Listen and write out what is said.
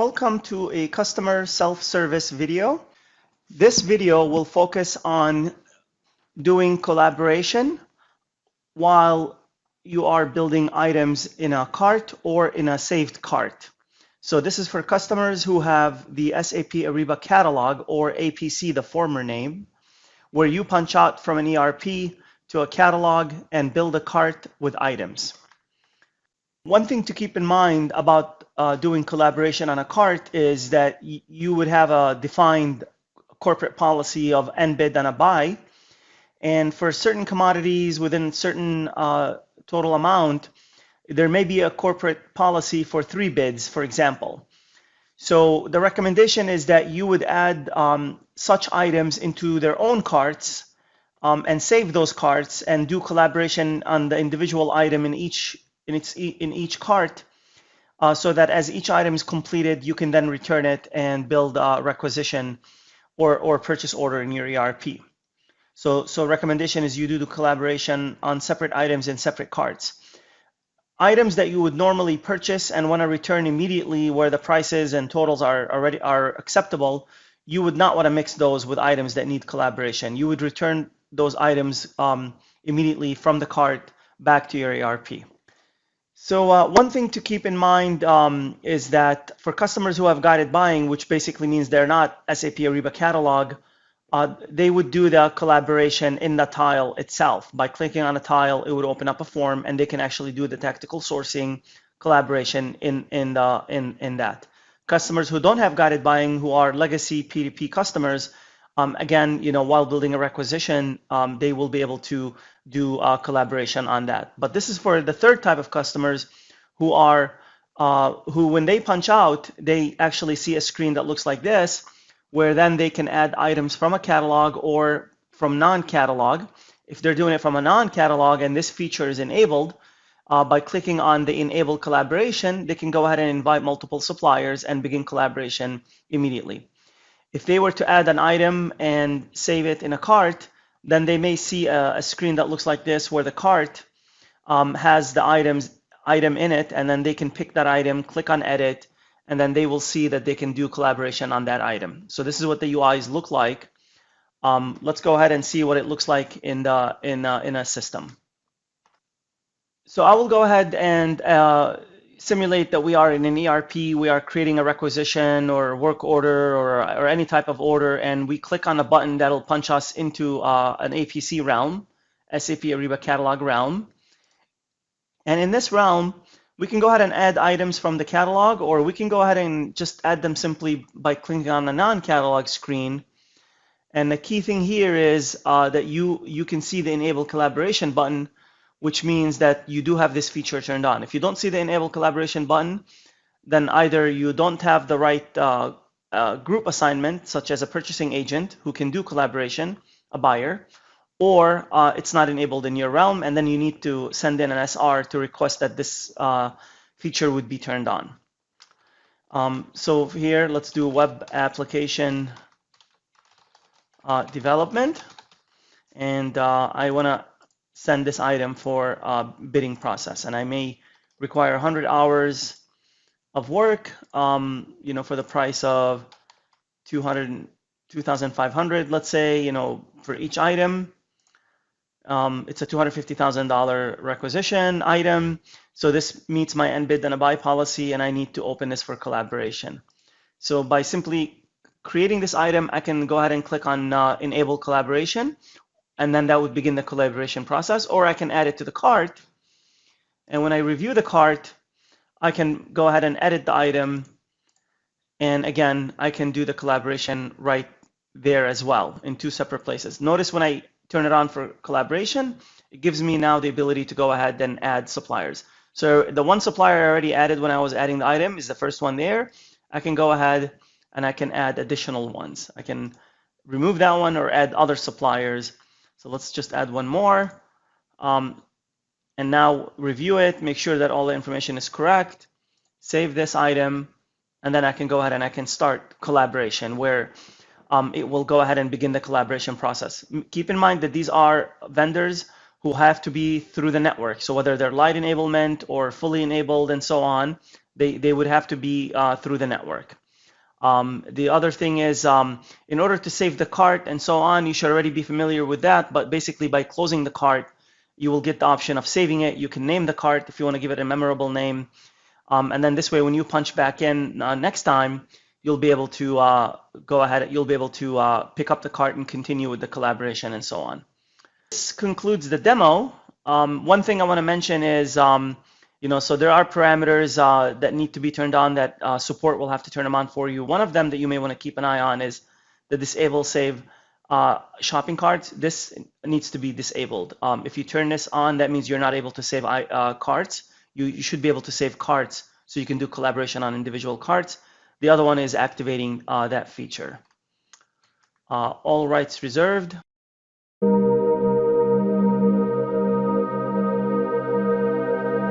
welcome to a customer self-service video. This video will focus on doing collaboration while you are building items in a cart or in a saved cart. So this is for customers who have the SAP Ariba catalog, or APC, the former name, where you punch out from an ERP to a catalog and build a cart with items. One thing to keep in mind about doing collaboration on a cart is that you would have a defined corporate policy of end bid and a buy. And for certain commodities within certain total amount, there may be a corporate policy for 3 bids, for example. So the recommendation is that you would add such items into their own carts and save those carts and do collaboration on the individual item in each cart, so that as each item is completed, you can then return it and build a requisition or purchase order in your ERP. So recommendation is you do the collaboration on separate items in separate carts. Items that you would normally purchase and want to return immediately, where the prices and totals are acceptable, you would not want to mix those with items that need collaboration. You would return those items immediately from the cart back to your ERP. So one thing to keep in mind is that for customers who have guided buying, which basically means they're not SAP Ariba catalog, they would do the collaboration in the tile itself. By clicking on a tile, it would open up a form, and they can actually do the tactical sourcing collaboration in that. Customers who don't have guided buying, who are legacy P2P customers, again, while building a requisition, they will be able to do collaboration on that. But this is for the third type of customers who when they punch out, they actually see a screen that looks like this, where then they can add items from a catalog or from non-catalog. If they're doing it from a non-catalog and this feature is enabled, by clicking on the enable collaboration, they can go ahead and invite multiple suppliers and begin collaboration immediately. If they were to add an item and save it in a cart, then they may see a screen that looks like this, where the cart has the item in it, and then they can pick that item, click on edit, and then they will see that they can do collaboration on that item. So this is what the UIs look like. Let's go ahead and see what it looks like in a system. So I will go ahead and simulate that we are in an ERP, we are creating a requisition or work order or any type of order, and we click on a button that'll punch us into an APC realm, SAP Ariba Catalog realm. And in this realm, we can go ahead and add items from the catalog, or we can go ahead and just add them simply by clicking on the non-catalog screen. And the key thing here is that you can see the enable collaboration button, which means that you do have this feature turned on. If you don't see the enable collaboration button, then either you don't have the right group assignment, such as a purchasing agent who can do collaboration, a buyer, or it's not enabled in your realm, and then you need to send in an SR to request that this feature would be turned on. So here, let's do web application development, and I want to send this item for bidding process, and I may require 100 hours of work, for the price of 2,500, let's say, for each item. It's a $250,000 requisition item, so this meets my end bid and a buy policy, and I need to open this for collaboration. So by simply creating this item, I can go ahead and click on enable collaboration, and then that would begin the collaboration process, or I can add it to the cart. And when I review the cart, I can go ahead and edit the item, and again, I can do the collaboration right there as well in 2 separate places. Notice when I turn it on for collaboration, it gives me now the ability to go ahead and add suppliers. So the one supplier I already added when I was adding the item is the first one there. I can go ahead and I can add additional ones. I can remove that one or add other suppliers. So let's just add one more. And now review it, make sure that all the information is correct, save this item, and then I can go ahead and I can start collaboration, where it will go ahead and begin the collaboration process. Keep in mind that these are vendors who have to be through the network. So whether they're light enablement or fully enabled and so on, They would have to be through the network. The other thing is, in order to save the cart and so on, you should already be familiar with that. But basically, by closing the cart, you will get the option of saving it. You can name the cart if you want to give it a memorable name. And then this way, when you punch back in next time, you'll be able to go ahead. You'll be able to pick up the cart and continue with the collaboration and so on. This concludes the demo. One thing I want to mention is, so there are parameters that need to be turned on that support will have to turn them on for you. One of them that you may want to keep an eye on is the disable save shopping carts. This needs to be disabled. If you turn this on, that means you're not able to save carts. You should be able to save carts so you can do collaboration on individual carts. The other one is activating that feature. All rights reserved.